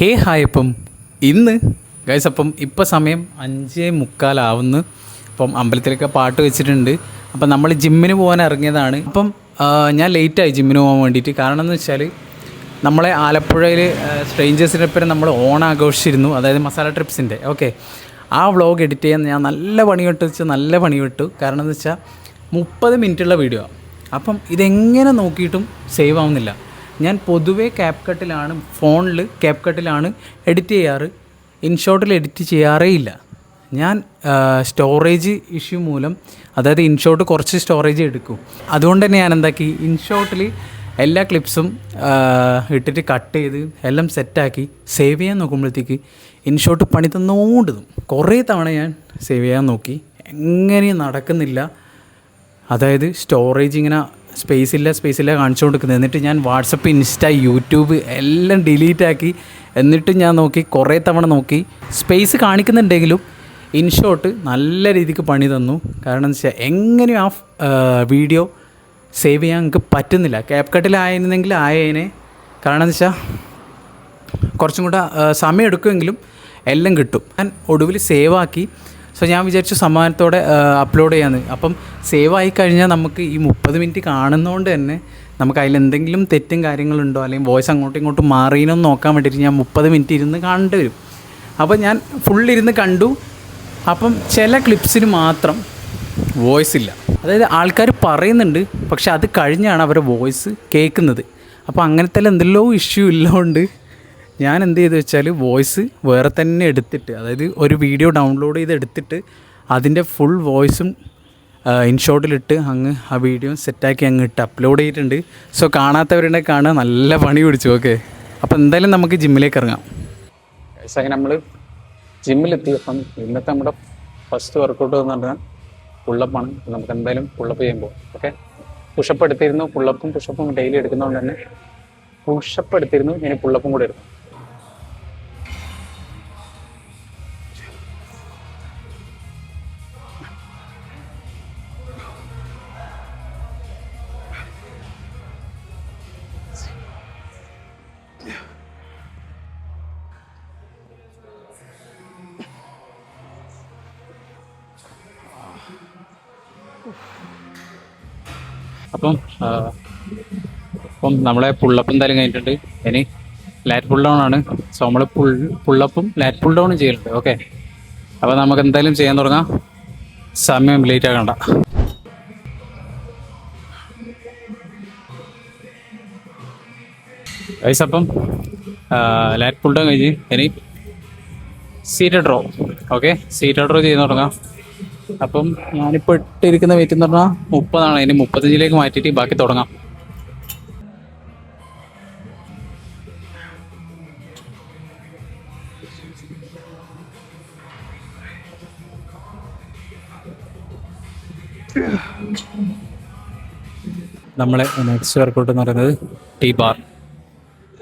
Hi അപ്പം ഇന്ന് guys അപ്പം ഇപ്പം സമയം 5:45 അപ്പം അമ്പലത്തിലൊക്കെ പാട്ട് വെച്ചിട്ടുണ്ട്. അപ്പം നമ്മൾ ജിമ്മിന് പോകാൻ ഇറങ്ങിയതാണ്. അപ്പം ഞാൻ ലേറ്റായി ജിമ്മിന് പോകാൻ വേണ്ടിയിട്ട്. കാരണം എന്ന് വെച്ചാൽ നമ്മളെ ആലപ്പുഴയിൽ സ്ട്രേഞ്ചേഴ്സിനൊപ്പം നമ്മൾ ഓണം ആഘോഷിച്ചിരുന്നു, അതായത് മസാല ട്രിപ്സിൻ്റെ. ഓക്കെ, ആ വ്ളോഗ് എഡിറ്റ് ചെയ്യാൻ ഞാൻ നല്ല പണി വിട്ടു. കാരണം എന്ന് വെച്ചാൽ 30 മിനിറ്റുള്ള വീഡിയോ. അപ്പം ഇതെങ്ങനെ നോക്കിയിട്ടും സേവ് ആവുന്നില്ല. ഞാൻ പൊതുവേ ഫോണിൽ ക്യാപ് കട്ടിലാണ് എഡിറ്റ് ചെയ്യാറ്. ഇൻഷോട്ടിൽ എഡിറ്റ് ചെയ്യാറേ ഇല്ല. ഞാൻ സ്റ്റോറേജ് ഇഷ്യൂ മൂലം, അതായത് ഇൻഷോട്ട് കുറച്ച് സ്റ്റോറേജ് എടുക്കും. അതുകൊണ്ട് തന്നെ ഞാൻ എന്താക്കി, ഇൻഷോട്ടിൽ എല്ലാ ക്ലിപ്സും ഇട്ടിട്ട് കട്ട് ചെയ്ത് എല്ലാം സെറ്റാക്കി സേവ് ചെയ്യാൻ നോക്കുമ്പോഴത്തേക്ക് ഇൻഷോട്ട് പണി തന്നോണ്ടിതും. കുറേ തവണ ഞാൻ സേവ് ചെയ്യാൻ നോക്കി, എങ്ങനെയും നടക്കുന്നില്ല. അതായത് സ്റ്റോറേജ് ഇങ്ങനെ സ്പേസ് ഇല്ല കാണിച്ചുകൊണ്ടിരിക്കുന്നത്. എന്നിട്ട് ഞാൻ വാട്സപ്പ്, ഇൻസ്റ്റ, യൂട്യൂബ് എല്ലാം ഡിലീറ്റ് ആക്കി. എന്നിട്ട് ഞാൻ നോക്കി, കുറേ തവണ നോക്കി, സ്പേസ് കാണിക്കുന്നുണ്ടെങ്കിലും ഇൻഷോട്ട് നല്ല രീതിക്ക് പണി തന്നു. കാരണം എന്ന് വെച്ചാൽ എങ്ങനെയും ആ വീഡിയോ സേവ് ചെയ്യാൻ എനിക്ക് പറ്റുന്നില്ല. ക്യാപ് കട്ടിലായിരുന്നെങ്കിൽ ആയേനെ. കാരണം എന്ന് വെച്ചാൽ കുറച്ചും കൂടെ സമയം എടുക്കുമെങ്കിലും എല്ലാം കിട്ടും. ഞാൻ ഒടുവിൽ സേവാക്കി. സോ ഞാൻ വിചാരിച്ചു സമാധാനത്തോടെ അപ്ലോഡ് ചെയ്യാമെന്ന്. അപ്പം സേവ് ആയി കഴിഞ്ഞാൽ നമുക്ക് ഈ 30 മിനിറ്റ് കാണുന്നതുകൊണ്ട് തന്നെ നമുക്ക് അതിലെന്തെങ്കിലും തെറ്റും കാര്യങ്ങളുണ്ടോ, അല്ലെങ്കിൽ വോയിസ് അങ്ങോട്ടും ഇങ്ങോട്ടും മാറിയെന്ന് നോക്കാൻ വേണ്ടിയിട്ട് ഞാൻ 30 മിനിറ്റ് ഇരുന്ന് കാണേണ്ടി വരും. അപ്പോൾ ഞാൻ ഫുള്ളിരുന്ന് കണ്ടു. അപ്പം ചില ക്ലിപ്സിന് മാത്രം വോയിസ് ഇല്ല. അതായത് ആൾക്കാർ പറയുന്നുണ്ട്, പക്ഷെ അത് കഴിഞ്ഞാണ് അവരുടെ വോയിസ് കേൾക്കുന്നത്. അപ്പോൾ അങ്ങനത്തെ എന്തെല്ലോ ഇഷ്യൂ ഉള്ളതുകൊണ്ട് ഞാൻ എന്ത് ചെയ്തു വെച്ചാൽ വോയിസ് വേറെ തന്നെ എടുത്തിട്ട്, അതായത് ഒരു വീഡിയോ ഡൗൺലോഡ് ചെയ്ത് എടുത്തിട്ട് അതിൻ്റെ ഫുൾ വോയിസും ഇൻഷോട്ടിലിട്ട് ആ വീഡിയോ സെറ്റാക്കി ഇട്ട് അപ്ലോഡ് ചെയ്തിട്ടുണ്ട്. സോ കാണാത്തവരുടെ കാണാൻ നല്ല പണി പിടിച്ചു. ഓക്കെ, അപ്പോൾ എന്തായാലും നമുക്ക് ജിമ്മിലേക്ക് ഇറങ്ങാം. അങ്ങനെ നമ്മൾ ജിമ്മിലെത്തി. അപ്പം ഇന്നത്തെ നമ്മുടെ ഫസ്റ്റ് വർക്കൗട്ട് എന്ന് പറഞ്ഞാൽ പുള്ളപ്പാണ്. നമുക്ക് എന്തായാലും പുള്ളപ്പ് ചെയ്യുമ്പോൾ ഓക്കെ. പുഷപ്പ് എടുത്തിരുന്നു, പുഷപ്പും ഡെയിലി എടുക്കുന്നതുകൊണ്ട് തന്നെ പുഷപ്പ് എടുത്തിരുന്നു, ഇനി പുള്ളപ്പും കൂടെ എടുക്കും. അപ്പം നമ്മളെ പുള്ളപ്പ് എന്തായാലും കഴിഞ്ഞിട്ടുണ്ട്. ഇനി ലാറ്റ് പുൾ ഡൗൺ ആണ്. സോ നമ്മൾ പുള്ളപ്പും ലാറ്റ് പുൾ ഡൗണും ചെയ്യുന്നുണ്ട്. ഓക്കെ, അപ്പോൾ നമുക്ക് എന്തായാലും ചെയ്യാൻ തുടങ്ങാം. സമയം ലേറ്റ് ആകണ്ട. ഗൈസ്, അപ്പം ലാറ്റ് പുൾ ഡൗൺ കഴിഞ്ഞ് ഇനി seated row. Okay, seated row ചെയ്ത് തുടങ്ങാം. അപ്പം ഞാനിപ്പോൾ ഇട്ടിരിക്കുന്ന വെയിറ്റ് എന്ന് പറഞ്ഞാൽ 30 ഇനി 35 മാറ്റിയിട്ട് ബാക്കി തുടങ്ങാം. നമ്മളെ നെക്സ്റ്റ് വർക്കൗട്ട് എന്ന് പറയുന്നത് ടീ ബാർ.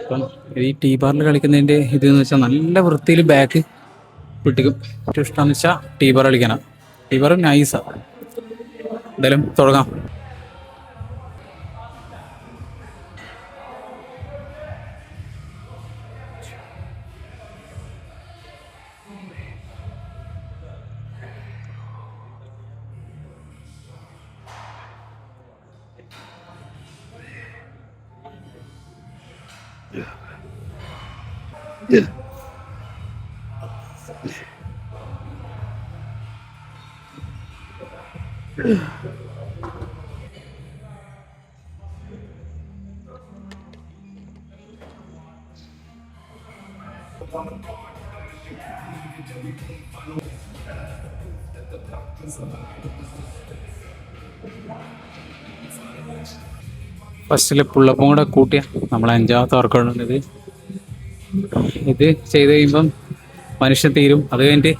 അപ്പം ഈ ടീ ബാറിൽ കളിക്കുന്നതിൻ്റെ ഇതെന്ന് വെച്ചാൽ നല്ല വൃത്തിയിൽ ബാക്ക് പിടിക്കും. ഏറ്റവും ഇഷ്ടമെന്ന് വെച്ചാൽ ടീ ബാർ കളിക്കാനാണ്. ടീ ബാർ നൈസാണ്. എന്തായാലും തുടങ്ങാം. ഫസ്റ്റിൽ പുള്ളപ്പും കൂടെ കൂട്ടിയ നമ്മൾ 5ാമത്തെ വർക്കൗട്ടുണ്ട് ഇത്. ഇത് ചെയ്ത് കഴിയുമ്പം മനുഷ്യൻ തീരും. അത് കഴിഞ്ഞിട്ട്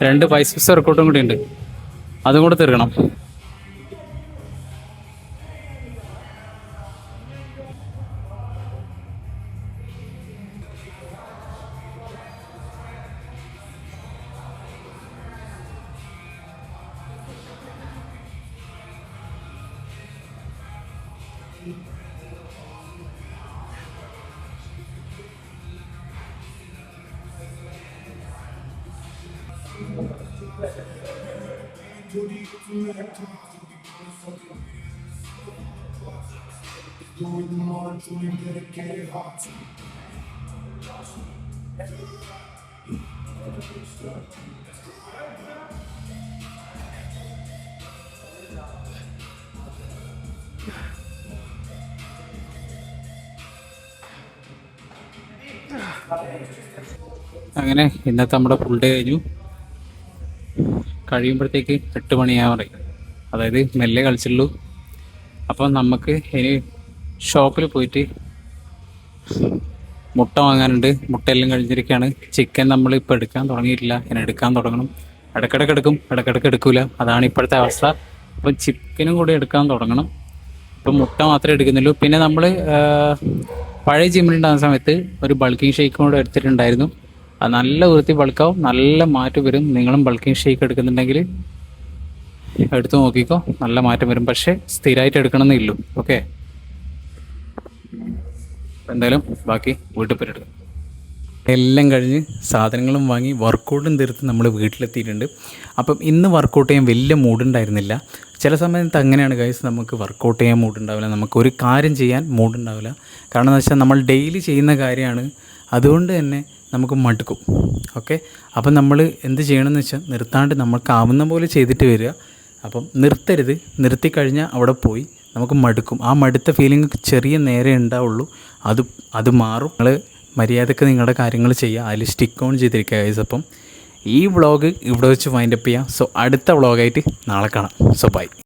2 ബൈസെപ്സ് വർക്കൗട്ടും കൂടി ഉണ്ട്, അതും കൂടെ തീർക്കണം. അങ്ങനെ ഇന്നത്തെ നമ്മുടെ ഫുൾ ഡേ കഴിഞ്ഞു. കഴിയുമ്പോഴത്തേക്ക് 8 മണിയാകാൻ പറയും. അതായത് മെല്ലെ കളിച്ചുള്ളൂ. അപ്പം നമുക്ക് ഇനി ഷോപ്പിൽ പോയിട്ട് മുട്ട വാങ്ങാനുണ്ട്. മുട്ടയെല്ലാം കഴിഞ്ഞിരിക്കുകയാണ്. ചിക്കൻ നമ്മളിപ്പോൾ എടുക്കാൻ തുടങ്ങിയിട്ടില്ല, ഇനി എടുക്കാൻ തുടങ്ങണം. ഇടയ്ക്കിടയ്ക്ക് എടുക്കും, ഇടയ്ക്കിടയ്ക്ക് എടുക്കില്ല. അതാണ് ഇപ്പോഴത്തെ അവസ്ഥ. അപ്പം ചിക്കനും കൂടി എടുക്കാൻ തുടങ്ങണം. ഇപ്പം മുട്ട മാത്രമേ എടുക്കുന്നുള്ളൂ. പിന്നെ നമ്മൾ പഴയ ജിമ്മിലുണ്ടാകുന്ന സമയത്ത് ഒരു ബൾക്കിംഗ് ഷേക്കും കൂടെ എടുത്തിട്ടുണ്ടായിരുന്നു. അത് നല്ല വൃത്തി ബൾക്കാവും, നല്ല മാറ്റം വരും. നിങ്ങളും ബൾക്കിംഗ് ഷേക്ക് എടുക്കുന്നുണ്ടെങ്കിൽ എടുത്തു നോക്കിക്കോ, നല്ല മാറ്റം വരും. പക്ഷേ സ്ഥിരമായിട്ട് എടുക്കണമെന്നേ ഉള്ളൂ. ഓക്കെ, എന്തായാലും ബാക്കി വീട്ടിൽ പോയി എടുക്കാം. എല്ലാം കഴിഞ്ഞ് സാധനങ്ങളും വാങ്ങി വർക്കൗട്ടും തീർത്ത് നമ്മൾ വീട്ടിലെത്തിയിട്ടുണ്ട്. അപ്പം ഇന്ന് വർക്കൗട്ട് ചെയ്യാൻ വലിയ മൂഡുണ്ടായിരുന്നില്ല. ചില സമയത്ത് അങ്ങനെയാണ് ഗൈസ്, നമുക്ക് വർക്കൗട്ട് ചെയ്യാൻ മൂഡുണ്ടാവില്ല, നമുക്കൊരു കാര്യം ചെയ്യാൻ മൂഡുണ്ടാവില്ല. കാരണം എന്ന് വെച്ചാൽ നമ്മൾ ഡെയിലി ചെയ്യുന്ന കാര്യമാണ്, അതുകൊണ്ട് തന്നെ നമുക്ക് മടുക്കും. ഓക്കെ, അപ്പം നമ്മൾ എന്ത് ചെയ്യണമെന്ന് വെച്ചാൽ നിർത്താണ്ട് നമ്മൾക്കാവുന്ന പോലെ ചെയ്തിട്ട് വരിക. അപ്പം നിർത്തരുത്, നിർത്തിക്കഴിഞ്ഞാൽ അവിടെ പോയി നമുക്ക് മടുക്കും. ആ മടുത്ത ഫീലിംഗ് ചെറിയ നേരെ ഉണ്ടാവുള്ളൂ, അത് മാറും. നിങ്ങൾ മര്യാദയ്ക്ക് നിങ്ങളുടെ കാര്യങ്ങൾ ചെയ്യുക, അതിൽ സ്റ്റിക്ക് ഓൺ ചെയ്തിരിക്കുക ഗൈസ്. അപ്പം ഈ വ്ളോഗ് ഇവിടെ വെച്ച് വൈൻഡപ്പ് ചെയ്യാം. സോ അടുത്ത വ്ളോഗായിട്ട് നാളെ കാണാം. So by.